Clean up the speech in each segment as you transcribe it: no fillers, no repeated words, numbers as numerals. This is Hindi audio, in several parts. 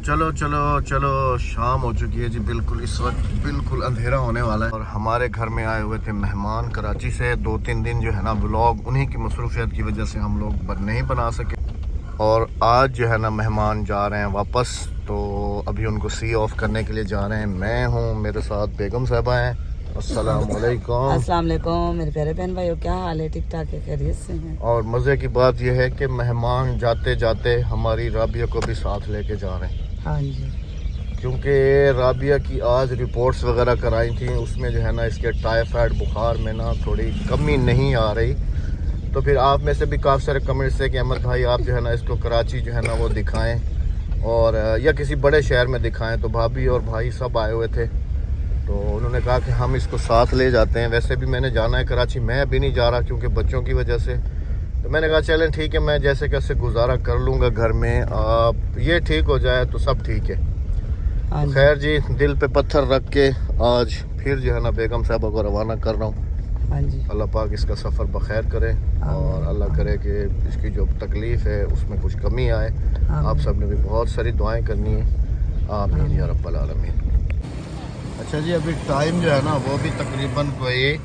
चलो चलो चलो, शाम हो चुकी है जी। बिल्कुल इस वक्त बिल्कुल अंधेरा होने वाला है और हमारे घर में आए हुए थे मेहमान कराची से। 2-3 दिन जो है ना व्लॉग उन्हीं की मसरूफियत की वजह से हम लोग नहीं बना सके और आज जो है ना मेहमान जा रहे हैं वापस, तो अभी उनको सी ऑफ करने के लिए जा रहे हैं। मैं हूँ, मेरे साथ बेगम साहबा हैं। अस्सलाम वालेकुम। अस्सलाम वालेकुम मेरे प्यारे बहन भाइयों, क्या हाल है? ठीक ठाक है, खैरियत से हैं? और मज़े की बात यह है कि मेहमान जाते जाते हमारी राबिया को भी साथ लेके जा रहे हैं। हाँ जी, क्योंकि राबिया की आज रिपोर्ट्स वगैरह कराई थी, उसमें जो है ना इसके टाइफाइड बुखार में ना थोड़ी कमी नहीं आ रही। तो फिर आप में से भी काफ़ी सारे कमेंट्स है कि अहमद भाई आप जो है ना इसको कराची जो है ना वो दिखाएं और या किसी बड़े शहर में दिखाएं। तो भाभी और भाई सब आए हुए थे, तो उन्होंने कहा कि हम इसको साथ ले जाते हैं। वैसे भी मैंने जाना है कराची, मैं अभी नहीं जा रहा क्योंकि बच्चों की वजह से। तो मैंने कहा चलें ठीक है, मैं जैसे कैसे गुजारा कर लूँगा घर में, आप ये ठीक हो जाए तो सब ठीक है। हाँ तो खैर जी, दिल पे पत्थर रख के आज फिर जो है ना बेगम साहबा को रवाना कर रहा हूँ। हाँ जी, अल्लाह पाक इसका सफ़र बखैर करे और अल्लाह करे कि इसकी जो तकलीफ़ है उसमें कुछ कमी आए। आप सब ने भी बहुत सारी दुआएं करनी है, आमीन या रब्बल आलमीन। अच्छा जी, अभी टाइम जो है ना वो भी तकरीबन कोई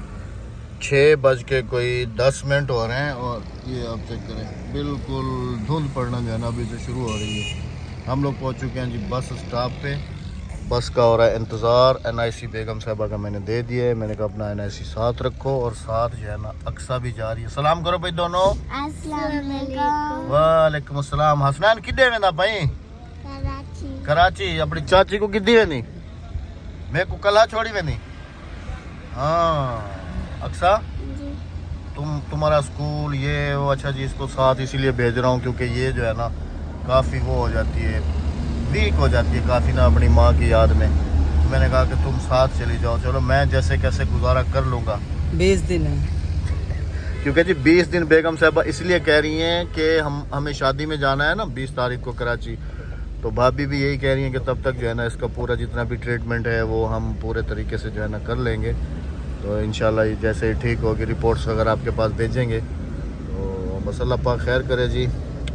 6:10 हो रहे हैं और ये आप चेक करें, बिल्कुल धुंध पड़ना जो है ना अभी से शुरू हो रही है। हम लोग पहुंच चुके हैं जी बस स्टॉप पे। बस का हो रहा है इंतज़ार। NIC बेगम साहबा का मैंने दे दिया है। मैंने कहा अपना NIC साथ रखो और साथ जो है ना अक्सा भी जा रही है। सलाम करो भाई दोनों। वालेकुम अस्सलाम। हसनैन किधे वेंदा भाई? कराची। अपनी चाची को किधे वेंदी? मैं को कला छोड़ी वेंदी। हाँ अक्सा, तुम्हारा स्कूल ये वो। अच्छा जी, इसको साथ इसीलिए भेज रहा हूँ क्योंकि ये जो है ना काफ़ी वो हो जाती है, वीक हो जाती है काफ़ी ना अपनी माँ की याद में। तो मैंने कहा कि तुम साथ चली जाओ। चलो मैं जैसे कैसे गुजारा कर लूँगा। 20 दिन है क्योंकि जी 20 दिन बेगम साहबा इसलिए कह रही हैं कि हमें शादी में जाना है ना 20 तारीख को कराची। तो भाभी भी यही कह रही हैं कि तब तक जो है ना इसका पूरा जितना भी ट्रीटमेंट है वो हम पूरे तरीके से जो है ना कर लेंगे। तो इंशाल्लाह जैसे ही ठीक होगी रिपोर्ट्स वगैरह आपके पास भेजेंगे। तो बस अल्लाह पाक खैर करे जी।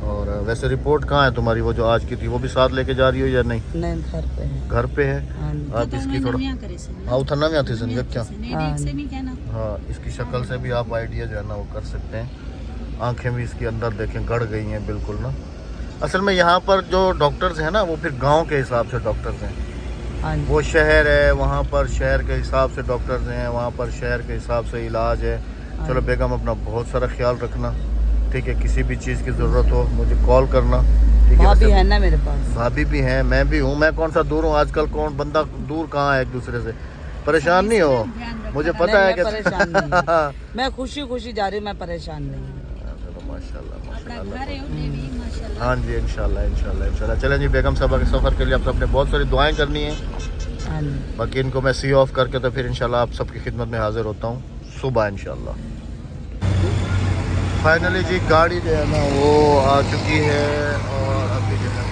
और वैसे रिपोर्ट कहाँ है तुम्हारी? वो जो आज की थी वो भी साथ लेके जा रही हो या नहीं? नहीं, घर पे है। घर पे है। हाँ आप इसकी थोड़ा नव्या थी सन क्या? हाँ, इसकी शक्ल से भी आप आइडिया जो है ना वो कर सकते हैं। आंखें भी इसकी अंदर देखें गड़ गई हैं बिल्कुल ना। असल में यहाँ पर जो डॉक्टर्स हैं ना वो फिर गांव के हिसाब से डॉक्टर्स हैं। हाँ जी, वो शहर है, वहाँ पर शहर के हिसाब से डॉक्टर्स हैं, वहाँ पर शहर के हिसाब से इलाज है। चलो बेगम अपना बहुत सारा ख्याल रखना, ठीक है? किसी भी चीज़ की ज़रूरत हो मुझे कॉल करना, ठीक है? भाभी है ना मेरे पास। भाभी भी हैं, मैं भी हूँ। मैं कौन सा दूर हूँ? आजकल कौन बंदा दूर कहाँ है एक दूसरे से। परेशान नहीं हो, मुझे पता है कि परेशान नहीं। मैं खुशी खुशी जा रही हूँ, मैं परेशान नहीं हूँ। माशाल्लाह। हाँ जी, इंशाल्लाह इंशाल्लाह इंशाल्लाह। चलें जी, बेगम साहबा के सफ़र के लिए आप सबने बहुत सारी दुआएं करनी है। हाँ जी, बाकी इनको मैं सी ऑफ करके तो फिर इंशाल्लाह आप सबकी खिदमत में हाजिर होता हूँ सुबह इंशाल्लाह। फाइनली जी गाड़ी जो है ना वो आ चुकी है और अभी जो है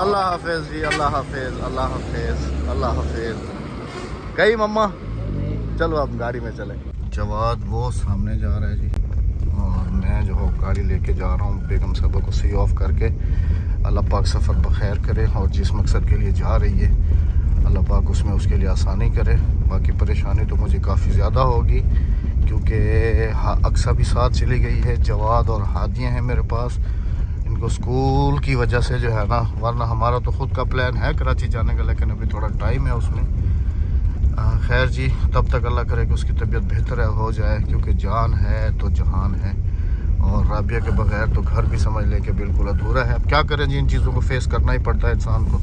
अल्लाह हाफिज़ जी, अल्लाह हाफिज़, अल्लाह हाफिज़, अल्लाह हाफिज़। गई मम्मा? चलो अब गाड़ी में चले। जवाद वो सामने जा रहा है जी और मैं जो है गाड़ी लेके जा रहा हूँ बेगम साहबा को सी ऑफ करके। अल्लाह पाक सफ़र बखैर करे और जिस मकसद के लिए जा रही है अल्लाह पाक उसमें उसके लिए आसानी करे। बाकी परेशानी तो मुझे काफ़ी ज़्यादा होगी क्योंकि अक्सा भी साथ चली गई है, जवाद और हादियाँ हैं मेरे पास। इनको स्कूल की वजह से जो है ना, वरना हमारा तो ख़ुद का प्लान है कराची जाने का, लेकिन अभी थोड़ा टाइम है उसमें। खैर जी, तब तक अल्लाह करे कि उसकी तबीयत बेहतर हो जाए क्योंकि जान है तो जहान है और राबिया के बगैर तो घर भी समझ ले कि बिल्कुल अधूरा है। अब क्या करें जी, इन चीज़ों को फेस करना ही पड़ता है इंसान को।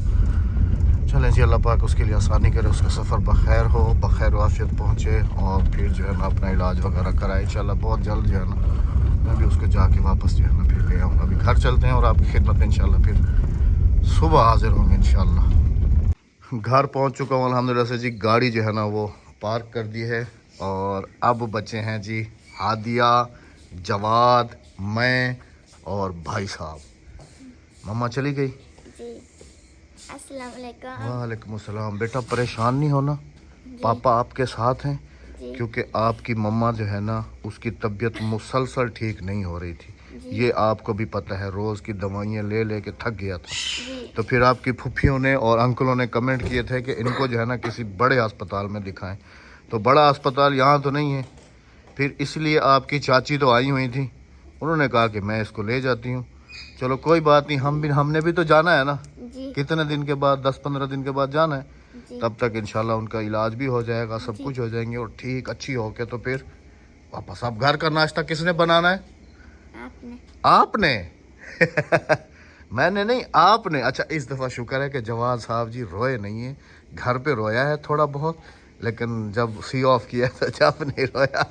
चलें जी, अल्लाह पाक उसके लिए आसानी करे, उसका सफ़र बखैर हो, बखैर वाफियत पहुँचे और फिर जो है ना अपना इलाज वगैरह कराए इंशाल्लाह। बहुत जल्द जो है ना मैं भी उसको जाके वापस जो है ना फिर ले आऊँगा। अभी घर चलते हैं और आपकी खिदमत में इंशाल्लाह फिर सुबह हाजिर होंगे इंशाल्लाह। घर पहुंच चुका हूँ अल्हम्दुलिल्लाह से जी। गाड़ी जो है ना वो पार्क कर दी है और अब बचे हैं जी हादिया, जवाद, मैं और भाई साहब। मम्मा चली गई जी। अस्सलाम वालेकुम। वालेकुम अस्सलाम। बेटा परेशान नहीं होना, पापा आपके साथ हैं क्योंकि आपकी मम्मा जो है ना उसकी तबीयत मुसलसल ठीक नहीं हो रही थी। ये आपको भी पता है, रोज़ की दवाइयाँ ले ले के थक गया था। तो फिर आपकी फुफ्फियों ने और अंकलों ने कमेंट किए थे कि इनको जो है ना किसी बड़े अस्पताल में दिखाएं। तो बड़ा अस्पताल यहाँ तो नहीं है, फिर इसलिए आपकी चाची तो आई हुई थी, उन्होंने कहा कि मैं इसको ले जाती हूँ। चलो कोई बात नहीं, हमने भी तो जाना है ना, कितने दिन के बाद, 10-15 दिन के बाद जाना है। तब तक इंशाल्लाह उनका इलाज भी हो जाएगा, सब कुछ हो जाएंगे और ठीक अच्छी हो के तो फिर वापस। अब घर का नाश्ता किसने बनाना है? आपने मैंने नहीं, आपने। अच्छा, इस दफ़ा शुक्र है कि जवाद साहब जी रोए नहीं है। घर पे रोया है थोड़ा बहुत, लेकिन जब सी ऑफ किया तो जब नहीं रोया।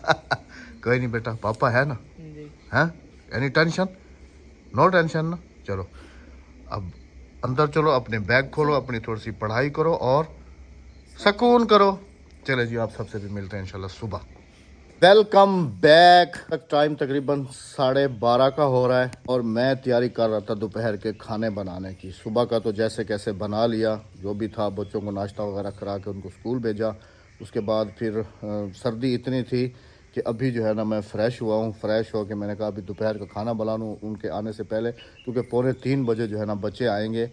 कोई नहीं बेटा, पापा है ना? हैं? Any tension? नो टेंशन ना। चलो अब अंदर चलो, अपने बैग खोलो, अपनी थोड़ी सी पढ़ाई करो और सुकून करो। चले जी, आप सबसे भी मिलते हैं इंशाल्लाह सुबह। Welcome back. टाइम तकरीबन 12:30 का हो रहा है और मैं तैयारी कर रहा था दोपहर के खाने बनाने की। सुबह का तो जैसे कैसे बना लिया, जो भी था, बच्चों को नाश्ता वगैरह करा के उनको स्कूल भेजा। उसके बाद फिर सर्दी इतनी थी कि अभी जो है ना मैं फ़्रेश हुआ हूँ। फ़्रेश हो के मैंने कहा अभी दोपहर का खाना बना लूँ उनके आने से पहले, क्योंकि 2:45 बजे जो है ना बच्चे आएंगे।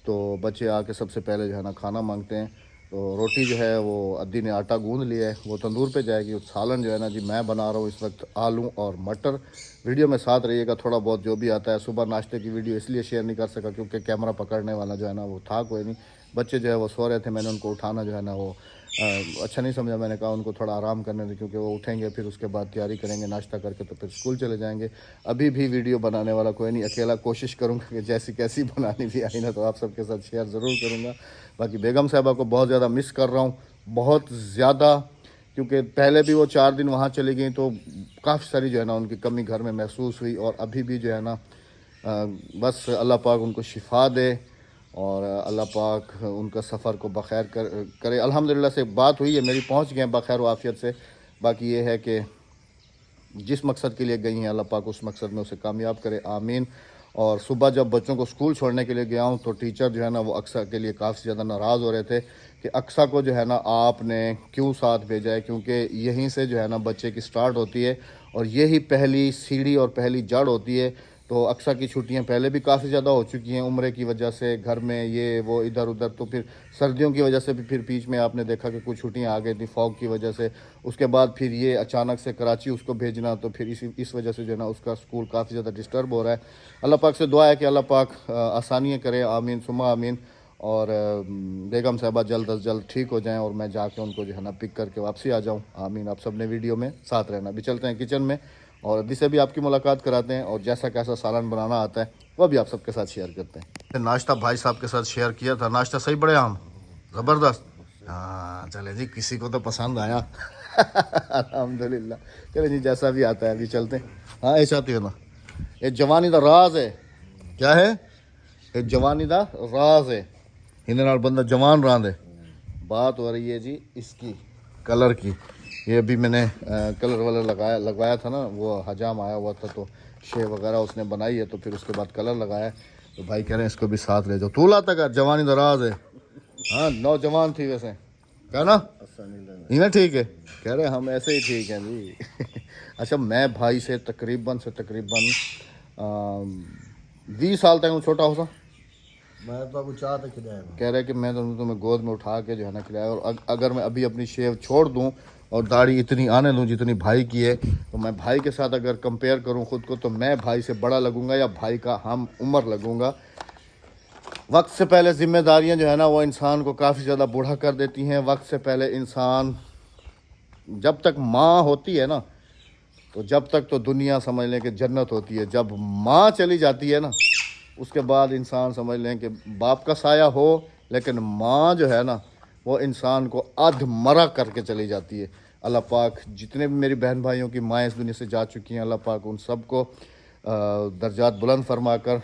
तो बच्चे आके सबसे पहले जो है ना खाना मांगते हैं। तो रोटी जो है वो अद्दी ने आटा गूंद लिया है, वो तंदूर पे जाएगी। और सालन जो है ना जी मैं बना रहा हूँ इस वक्त, आलू और मटर। वीडियो में साथ रहिएगा, थोड़ा बहुत जो भी आता है। सुबह नाश्ते की वीडियो इसलिए शेयर नहीं कर सका क्योंकि कैमरा पकड़ने वाला जो है ना वो था कोई नहीं। बच्चे जो है वो सो रहे थे, मैंने उनको उठाना जो है ना वो अच्छा नहीं समझा। मैंने कहा उनको थोड़ा आराम करने दें, क्योंकि वो उठेंगे फिर उसके बाद तैयारी करेंगे नाश्ता करके तो फिर स्कूल चले जाएंगे। अभी भी वीडियो बनाने वाला कोई नहीं, अकेला कोशिश करूँगा कि जैसी कैसी बनानी भी आई ना तो आप सबके साथ शेयर ज़रूर करूँगा। बाकी बेगम साहिबा को बहुत ज़्यादा मिस कर रहा हूँ, बहुत ज़्यादा, क्योंकि पहले भी वो 4 दिन वहाँ चली गई तो काफ़ी सारी जो है ना उनकी कमी घर में महसूस हुई। और अभी भी जो है ना बस अल्लाह पाक उनको शिफा दे और अल्लाह पाक उनका सफ़र को बखैर करे। अल्हम्दुलिल्लाह से बात हुई है मेरी, पहुंच गए हैं बखैर व आफियत से। बाकी ये है कि जिस मकसद के लिए गई हैं अल्लाह पाक उस मकसद में उसे कामयाब करे, आमीन। और सुबह जब बच्चों को स्कूल छोड़ने के लिए गया हूँ तो टीचर जो है ना वो अक्सा के लिए काफ़ी ज़्यादा नाराज़ हो रहे थे कि अक्सा को जो है ना आपने क्यों साथ भेजा है, क्योंकि यहीं से जो है ना बच्चे की स्टार्ट होती है और यही पहली सीढ़ी और पहली जड़ होती है। तो अक्सा की छुट्टियां पहले भी काफ़ी ज़्यादा हो चुकी हैं उम्र की वजह से, घर में ये वो इधर उधर। तो फिर सर्दियों की वजह से भी फिर बीच में आपने देखा कि कुछ छुट्टियां आ गई थी फॉग की वजह से। उसके बाद फिर ये अचानक से कराची उसको भेजना, तो फिर इस वजह से जो है ना उसका स्कूल काफ़ी ज़्यादा डिस्टर्ब हो रहा है। अल्लाह पाक से दुआ है कि अल्लाह पाक आसानियाँ करे, आमीन सुमा आमीन। और बेगम साहबा जल्द अज जल्द ठीक हो जाएं और मैं जाके उनको जो है ना पिक करके वापसी आ जाऊं, आमीन। आप सब ने वीडियो में साथ रहना। अभी चलते हैं किचन में और अभी से भी आपकी मुलाकात कराते हैं और जैसा कैसा सालन बनाना आता है वह भी आप सबके साथ शेयर करते हैं। नाश्ता भाई साहब के साथ शेयर किया था, नाश्ता सही बड़े आम ज़बरदस्त। हाँ चले जी, किसी को तो पसंद आया। अल्हम्दुलिल्लाह। चले जी, जैसा भी आता है अभी चलते हैं। हाँ ऐसा आती है ना, ये जवानी का राज है। क्या है? ये जवानी का राज है, इन्हें नाल बंदा जवान रहा है। बात हो रही है जी इसकी कलर की। ये अभी मैंने कलर वाला लगवाया था ना, वो हजाम आया हुआ था तो शेव वगैरह उसने बनाई है, तो फिर उसके बाद कलर लगाया। तो भाई कह रहे हैं इसको भी साथ ले जाओ। तू लाता कर, जवानी दराज है। हाँ नौजवान थी वैसे, क्या ना इन्हें ठीक है, कह रहे हम ऐसे ही ठीक हैं जी। अच्छा, मैं भाई से तकरीबन 20 साल तक छोटा हो सा। मैं तो आपको चाह तक खिलाया, कह रहे कि मैं तो तुम्हें गोद में उठा के जो है ना खिलाया। और अगर मैं अभी अपनी शेव छोड़ दूं और दाढ़ी इतनी आने दूं जितनी भाई की है, तो मैं भाई के साथ अगर कंपेयर करूं खुद को तो मैं भाई से बड़ा लगूंगा या भाई का हम उम्र लगूंगा। वक्त से पहले जिम्मेदारियां जो है ना वो इंसान को काफ़ी ज़्यादा बूढ़ा कर देती हैं। वक्त से पहले इंसान जब तक माँ होती है ना, तो जब तक तो दुनिया समझ लें कि जन्नत होती है। जब माँ चली जाती है ना, उसके बाद इंसान समझ लें कि बाप का साया हो, लेकिन माँ जो है ना वो इंसान को अधमरा करके चली जाती है। अल्लाह पाक जितने भी मेरी बहन भाइयों की माएँ इस दुनिया से जा चुकी हैं, अल्लाह पाक उन सब को दर्जात बुलंद फरमाकर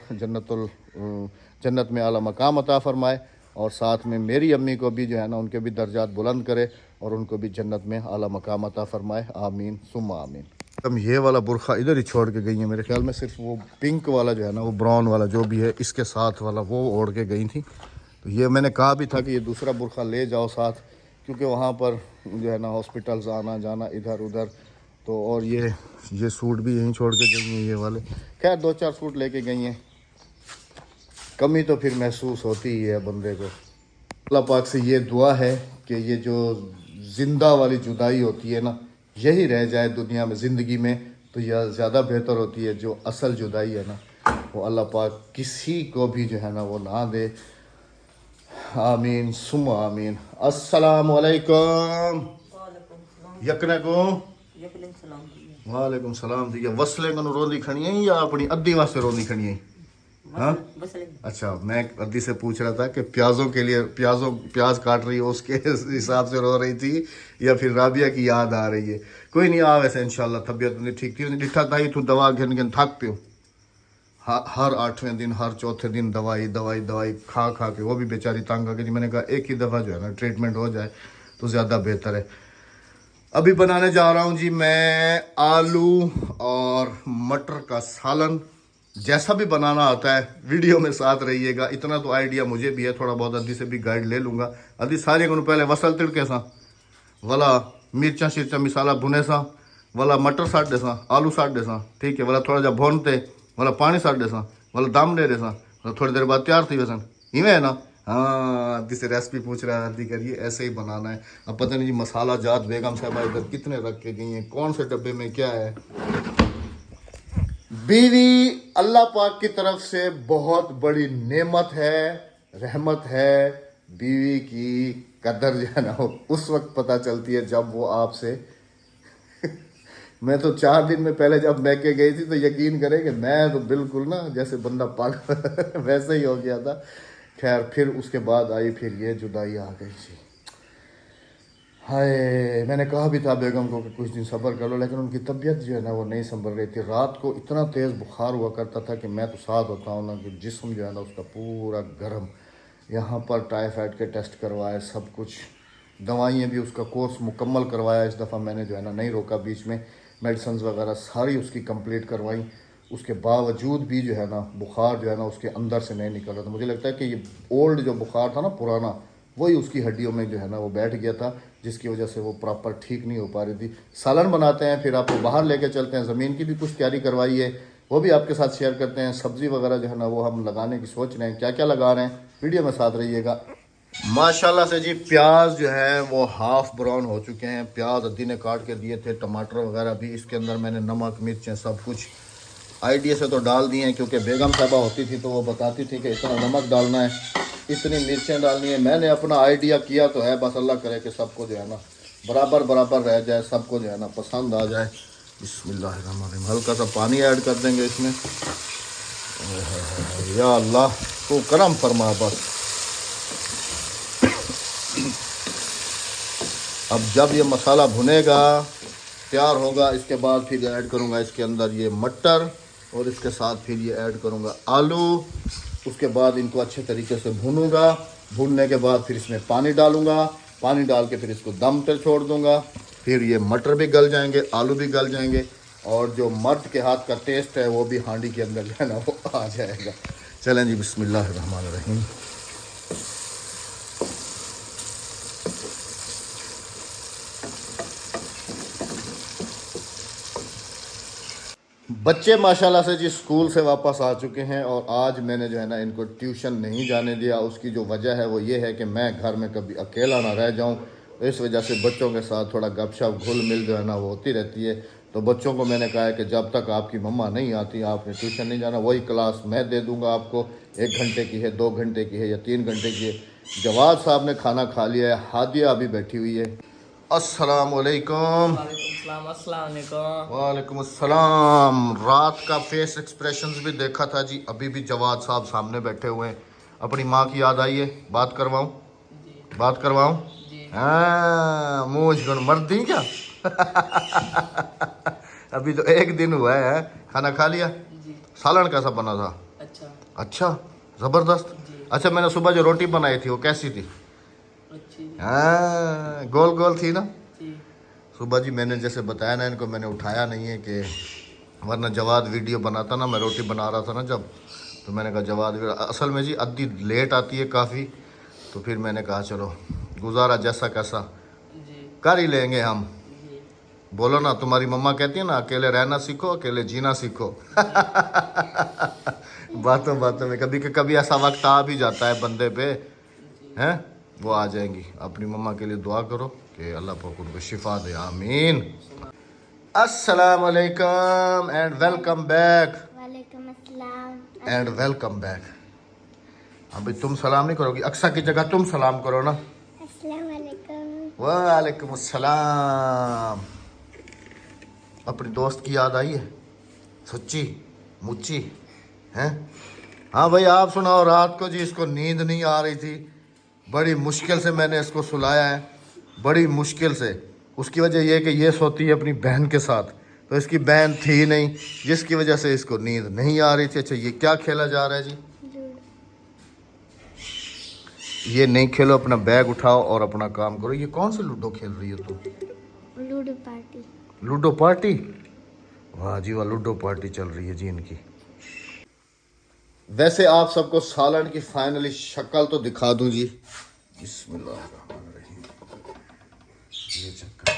जन्नत में आला मकाम अता फरमाए। और साथ में मेरी अम्मी को भी जो है ना उनके भी दर्जात बुलंद करे और उनको भी जन्नत में आला मकाम अता फरमाए, आमीन सुम्मा आमीन। हम ये वाला बुरखा इधर ही छोड़ के गई हैं, मेरे ख्याल में सिर्फ वो पिंक वाला जो है ना, वो ब्राउन वाला जो भी है इसके साथ वाला वो ओढ़ के गई थी। तो ये मैंने कहा भी था कि ये दूसरा बुरखा ले जाओ साथ, क्योंकि वहाँ पर जो है ना हॉस्पिटल्स आना जाना इधर उधर, तो और ये सूट भी यहीं छोड़ के गई हैं ये वाले। खैर 2-4 सूट लेके गई हैं, कमी तो फिर महसूस होती ही है बंदे को। अल्लाह पाक से ये दुआ है कि ये जो ज़िंदा वाली जुदाई होती है ना, यही रह जाए दुनिया में, ज़िंदगी में, तो यह ज़्यादा बेहतर होती है। जो असल जुदाई है ना, वो अल्लाह पाक किसी को भी जो है ना वो ना दे। आमीन सुम्मा आमीन। अस्सलामु अलैकुम यकनकुम। वालेकुम सलाम दी। वसले कनु रोंदी खणी है या अपनी अद्धी वास्ते रोंदी खणी है? हाँ अच्छा, मैं अद्धी से पूछ रहा था कि प्याजों के लिए प्याज काट रही है उसके हिसाब से रो रही थी या फिर राबिया की याद आ रही है। कोई नहीं, आ वैसे इंशाल्लाह तबीयत नहीं ठीक थी, डिठा था ही तू दवा घिन घिन थक पियो। हर 8वें दिन हर चौथे दिन दवाई खा के वो भी बेचारी तंग आ गई। मैंने कहा एक ही दफ़ा जो है ना ट्रीटमेंट हो जाए तो ज़्यादा बेहतर है। अभी बनाने जा रहा हूँ जी मैं आलू और मटर का सालन। जैसा भी बनाना आता है वीडियो में साथ रहिएगा। इतना तो आइडिया मुझे भी है, थोड़ा बहुत अद्धी से भी गाइड ले लूँगा। अद्धी सारे को पहले वसल तिड़के सा वाला मिर्चा शिरचा मिसाला भुने सा वाला मटर साट दे सा आलू साट दे सा, ठीक है, वाला थोड़ा जा भूनते वाला पानी साट दे सा वाला दम दे सा, थोड़ी देर बाद तैयार थी वैसन इवें है ना। हाँ अद्धी से रेसिपी पूछ रहा है, अद्धी करिए ऐसे ही बनाना है। अब पता नहीं जी मसाला जात बेगम साहब इधर कितने रख के गई हैं, कौन से डब्बे में क्या है। बीवी अल्लाह पाक की तरफ से बहुत बड़ी नेमत है, रहमत है। बीवी की कदर जो है ना उस वक्त पता चलती है जब वो आपसे मैं तो 4 दिन में पहले जब मैके गई थी तो यकीन करें कि मैं तो बिल्कुल ना जैसे बंदा पागल वैसे ही हो गया था। खैर फिर उसके बाद आई फिर ये जुदाई आ गई थी। हाय, मैंने कहा भी था बेगम को कि कुछ दिन सब्र कर लो, लेकिन उनकी तबीयत जो है ना वो नहीं संभल रही थी। रात को इतना तेज़ बुखार हुआ करता था कि मैं तो साथ होता हूँ ना कि जिस्म जो है ना उसका पूरा गर्म। यहाँ पर टाइफाइड के टेस्ट करवाए, सब कुछ, दवाइयाँ भी, उसका कोर्स मुकम्मल करवाया। इस दफ़ा मैंने जो है ना नहीं रोका बीच में, मेडिसिन वगैरह सारी उसकी कंप्लीट करवाई। उसके बावजूद भी जो है ना बुखार जो है ना उसके अंदर से नहीं निकल रहा था। मुझे लगता है कि ये ओल्ड जो बुखार था ना पुराना, वही उसकी हड्डियों में जो है ना वो बैठ गया था, जिसकी वजह से वो प्रॉपर ठीक नहीं हो पा रही थी। सालन बनाते हैं, फिर आपको बाहर लेके चलते हैं। ज़मीन की भी कुछ तैयारी करवाई है, वो भी आपके साथ शेयर करते हैं। सब्ज़ी वगैरह जो है ना वो हम लगाने की सोच रहे हैं, क्या क्या लगा रहे हैं वीडियो में साथ रहिएगा। माशाल्लाह से जी प्याज जो है वो हाफ ब्राउन हो चुके हैं। प्याज अद्दी ने काट के दिए थे, टमाटर वगैरह भी। इसके अंदर मैंने नमक मिर्चें सब कुछ आइडिया से तो डाल दिए हैं, क्योंकि बेगम साहबा होती थी तो वो बताती थी कि इतना नमक डालना है, इतनी मिर्चें डालनी है। मैंने अपना आइडिया किया तो है, बस अल्लाह करे कि सबको जो है ना बराबर बराबर रह जाए, सबको जो है ना पसंद आ जाए। बिस्मिल्लाहिर्रहमानिर्रहीम। हल्का सा पानी ऐड कर देंगे इसमें। या अल्लाह तो करम फरमा बस। अब जब ये मसाला भुनेगा तैयार होगा, इसके बाद फिर ऐड करूँगा इसके अंदर ये मटर और इसके साथ फिर ये ऐड करूँगा आलू। उसके बाद इनको अच्छे तरीके से भूनूंगा। भूनने के बाद फिर इसमें पानी डालूंगा, पानी डाल के फिर इसको दम पर छोड़ दूंगा। फिर ये मटर भी गल जाएंगे, आलू भी गल जाएंगे, और जो मर्द के हाथ का टेस्ट है वो भी हांडी के अंदर जो है ना वो आ जाएगा। चलें जी, बिस्मिल्लाहिर्रहमानिर्रहीम। बच्चे माशाल्लाह से जी स्कूल से वापस आ चुके हैं, और आज मैंने जो है ना इनको ट्यूशन नहीं जाने दिया। उसकी जो वजह है वो ये है कि मैं घर में कभी अकेला ना रह जाऊं, तो इस वजह से बच्चों के साथ थोड़ा गपशप घुल मिल जो है ना वो होती रहती है। तो बच्चों को मैंने कहा है कि जब तक आपकी मम्मा नहीं आती आपने ट्यूशन नहीं जाना। वही क्लास मैं दे दूँगा आपको, 1 घंटे की है, 2 घंटे की है या 3 घंटे की है। जवाद साहब ने खाना खा लिया है, हादिया अभी बैठी हुई है। अस्सलाम वालेकुम। वालेकुम अस्सलाम। रात का फेस एक्सप्रेशंस भी देखा था जी, अभी भी जवाद साहब सामने बैठे हुए हैं। अपनी माँ की याद आई है, बात करवाऊँ? बात करवाऊँ? हाँ, मुँह मर दी क्या? अभी तो 1 दिन हुआ है। खाना खा लिया? सालन कैसा बना था? अच्छा ज़बरदस्त। अच्छा, मैंने सुबह जो रोटी बनाई थी वो कैसी थी? हाँ, गोल गोल थी ना? सुबह जी मैंने जैसे बताया ना इनको, मैंने उठाया नहीं है कि वरना जवाद वीडियो बनाता ना, मैं रोटी बना रहा था ना जब, तो मैंने कहा जवाद असल में जी अद्दी लेट आती है काफ़ी, तो फिर मैंने कहा चलो गुजारा जैसा कैसा जी कर ही लेंगे हम। जी बोलो ना, तुम्हारी मम्मा कहती है ना, अकेले रहना सीखो, अकेले जीना सीखो। बातों बातों में कभी कभी ऐसा वक्त आ भी जाता है बंदे पे, हैं, वो आ जाएंगी। अपनी मम्मा के लिए दुआ करो कि अल्लाह पाक उनको शिफा दे, आमीन। अस्सलाम वालेकुम एंड वेलकम बैक। वालेकुम अस्सलाम। And welcome back. अभी तुम सलाम नहीं करोगी, अक्सा की जगह तुम सलाम करो ना। अस्सलाम वालेकुम। वालेकुम अस्सलाम। अपनी दोस्त की याद आई है सच्ची मुच्ची, हैं? हाँ भाई आप सुनाओ। रात को जी इसको नींद नहीं आ रही थी, बड़ी मुश्किल से मैंने इसको सुलाया है, बड़ी मुश्किल से। उसकी वजह यह कि ये सोती है अपनी बहन के साथ, तो इसकी बहन थी नहीं, जिसकी वजह से इसको नींद नहीं आ रही थी। अच्छा ये क्या खेला जा रहा है जी? ये नहीं खेलो, अपना बैग उठाओ और अपना काम करो। ये कौन सी लूडो खेल रही हो तुम? Ludo party. Ludo party? वाह जी वाह, लूडो पार्टी चल रही है जी इनकी। वैसे आप सबको सालन की फाइनली शक्ल तो दिखा दूं जी। बिस्मिल्लाहिर्रहमानिर्रहीम। ये चक्कर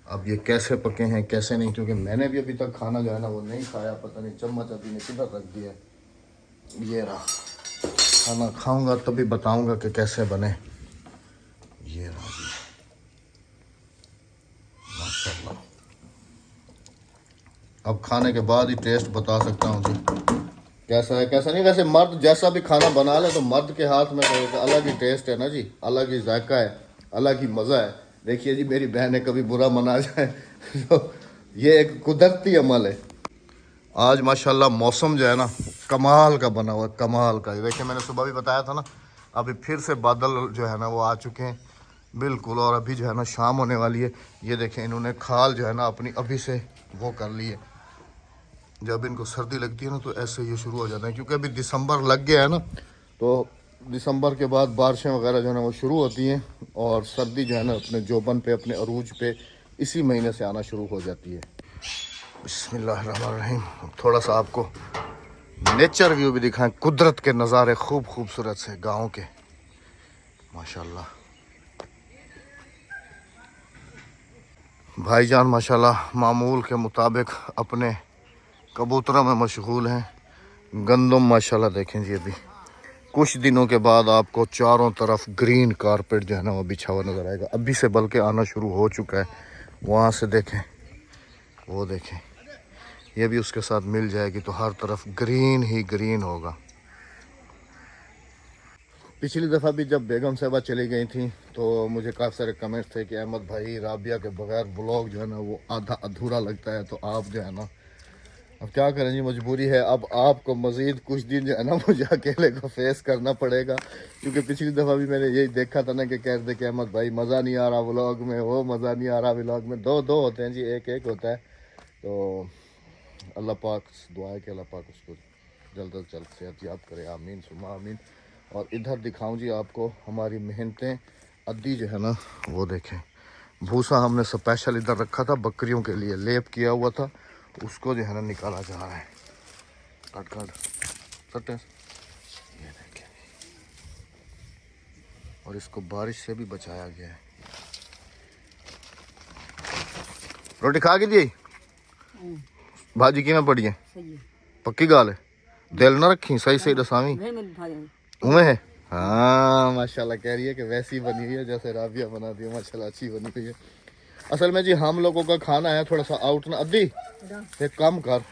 अब ये कैसे पके हैं कैसे नहीं, क्योंकि मैंने भी अभी तक खाना जो है ना वो नहीं खाया। पता नहीं चम्मच अभी ने किधर रख दिया है। ये रहा, खाना खाऊंगा तभी बताऊंगा कि कैसे बने। ये रहा जी, माशाल्लाह। अब खाने के बाद ही टेस्ट बता सकता हूँ जी कैसा है कैसा नहीं। वैसे मर्द जैसा भी खाना बना ले तो मर्द के हाथ में तो अलग ही टेस्ट है ना जी, अलग ही जायका है, अलग ही मज़ा है। देखिए जी मेरी बहन है, कभी बुरा मना जाए तो ये एक कुदरती अमल है। आज माशाल्लाह मौसम जो है ना कमाल का बना हुआ है, कमाल का। देखिए मैंने सुबह भी बताया था ना, अभी फिर से बादल जो है ना वो आ चुके हैं बिल्कुल, और अभी जो है ना शाम होने वाली है। ये देखें इन्होंने खाल जो है ना अपनी अभी से वो कर ली है। जब इनको सर्दी लगती है ना तो ऐसे ये शुरू हो जाता है, क्योंकि अभी दिसंबर लग गया है ना, तो दिसंबर के बाद बारिशें वगैरह जो है ना वो शुरू होती हैं, और सर्दी जो है ना अपने जोबन पे अपने अरूज पे इसी महीने से आना शुरू हो जाती है। बिस्मिल्लाहिर्रहमानिर्रहीम। थोड़ा सा आपको नेचर व्यू भी दिखाएं, कुदरत के नज़ारे खूब खूबसूरत से गाँव के, माशाल्लाह। भाईजान माशाल्लाह मामूल के मुताबिक अपने कबूतरों में मशगूल हैं। गंदम माशाल्लाह देखें जी, अभी कुछ दिनों के बाद आपको चारों तरफ ग्रीन कारपेट जो है ना वो बिछा हुआ नज़र आएगा। अभी से बल्कि आना शुरू हो चुका है। वहाँ से देखें, वो देखें, ये भी उसके साथ मिल जाएगी तो हर तरफ ग्रीन ही ग्रीन होगा। पिछली दफ़ा भी जब बेगम साहबा चली गई थी तो मुझे काफ़ी सारे कमेंट्स थे कि अहमद भाई राबिया के बगैर ब्लॉग जो है ना वो आधा अधूरा लगता है। तो आप जो है ना, अब क्या करें जी, मजबूरी है। अब आपको मज़ीद कुछ दिन जो है ना मुझे अकेले को फेस करना पड़ेगा, क्योंकि पिछली दफ़ा भी मैंने यही देखा था ना कि कह रहे थे कि अहमद भाई मज़ा नहीं आ रहा व्लॉग में, वो मज़ा नहीं आ रहा व्लॉग में। दो दो होते हैं जी, एक एक होता है। तो अल्लाह पाक दुआ है कि अल्लाह पाक उसको जल्द अज जल्द सेहत याब करे, आमीन सुमा आमीन। और इधर दिखाऊं जी आपको हमारी मेहनतें। अद्दी जो है ना वो देखें, भूसा हमने स्पेशल इधर रखा था बकरियों के लिए, लेप किया हुआ था, उसको जो है ना निकाला जा रहा है। कट कट कट, ये देखें, और इसको बारिश से भी बचाया गया है। रोटी खा के दी भाजी की में पड़ी है, पक्की गाल है, दिल ना रखी, सही सही दसावी उमें है। हाँ माशाल्लाह, कह रही है कि वैसी बनी हुई है जैसे राबिया बनाती है, माशाल्लाह अच्छी बनी हुई है। असल में जी हम लोगों का खाना है थोड़ा सा आउट ना। अद्दी एक काम कर,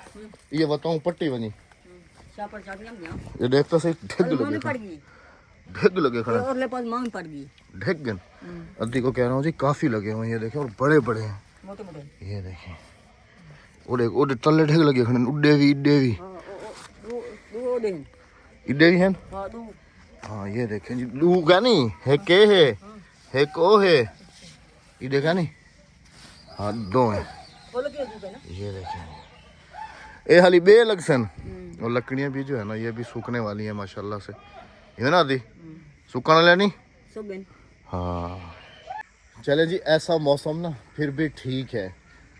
ये बताऊं पट्टी बनी, ये देखता सही ढेग लगे खड़ा, ढेग गन। अद्दी को कह रहा हूँ जी काफी लगे हुए, ये देखें, और बड़े बड़े हैं, ये देखें, ओडे तले ढेग लगे खड़े, उड्डे भी इड्डे भी इड्डे भी हैं। हाँ ये देखें जी, लू क्या नहीं है, के है को है, ये देखा नहीं, हाँ दो हैं, ये देखें। ए हाली बे लगसन, और लकड़ियाँ भी जो है ना ये भी सूखने वाली हैं माशाल्लाह से, ये ना दी सूखने लेनी। हाँ चले जी, ऐसा मौसम ना फिर भी ठीक है,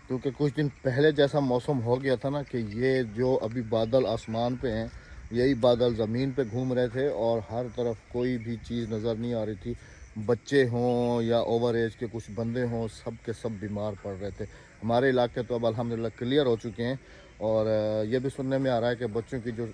क्योंकि कुछ दिन पहले जैसा मौसम हो गया था ना कि ये जो अभी बादल आसमान पे हैं यही बादल ज़मीन पे घूम रहे थे और हर तरफ कोई भी चीज़ नज़र नहीं आ रही थी। बच्चे हों या ओवर एज के कुछ बंदे हों, सब के सब बीमार पड़ रहे थे। हमारे इलाके तो अब अल्हम्दुलिल्लाह क्लियर हो चुके हैं और ये भी सुनने में आ रहा है कि बच्चों की जो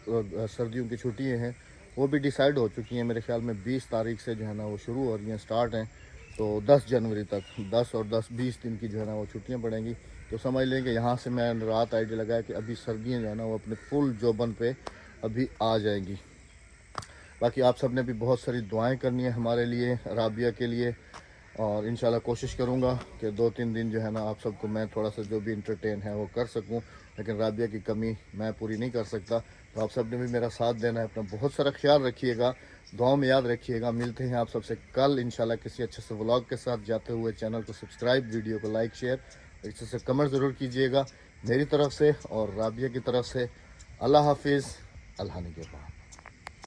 सर्दियों की छुट्टियां हैं वो भी डिसाइड हो चुकी हैं। मेरे ख्याल में 20 तारीख से जो है ना वो शुरू हो रही हैं, स्टार्ट हैं। तो 10 जनवरी तक 10 और 10-20 दिन की जो है ना वो छुट्टियां पड़ेंगी। तो समझ लें कि यहाँ से मैं रात आइडिया लगाया कि अभी सर्दियाँ जो है ना वो अपने फुल जोबन पे अभी आ जाएंगी। बाकी आप सब ने भी बहुत सारी दुआएं करनी है हमारे लिए, राबिया के लिए, और इंशाल्लाह कोशिश करूँगा कि 2-3 दिन जो है ना आप सबको मैं थोड़ा सा जो भी इंटरटेन है वो कर सकूँ, लेकिन राबिया की कमी मैं पूरी नहीं कर सकता। तो आप सब ने भी मेरा साथ देना है। अपना बहुत सारा ख्याल रखिएगा, दुआओं में याद रखिएगा। मिलते हैं आप सबसे कल इंशाल्लाह किसी अच्छे से व्लॉग के साथ। जाते हुए चैनल को सब्सक्राइब, वीडियो को लाइक, शेयर, अच्छे से कमेंट ज़रूर कीजिएगा मेरी तरफ से और राबिया की तरफ से। अल्लाह हाफिज़, अल्लाह ने के बाद।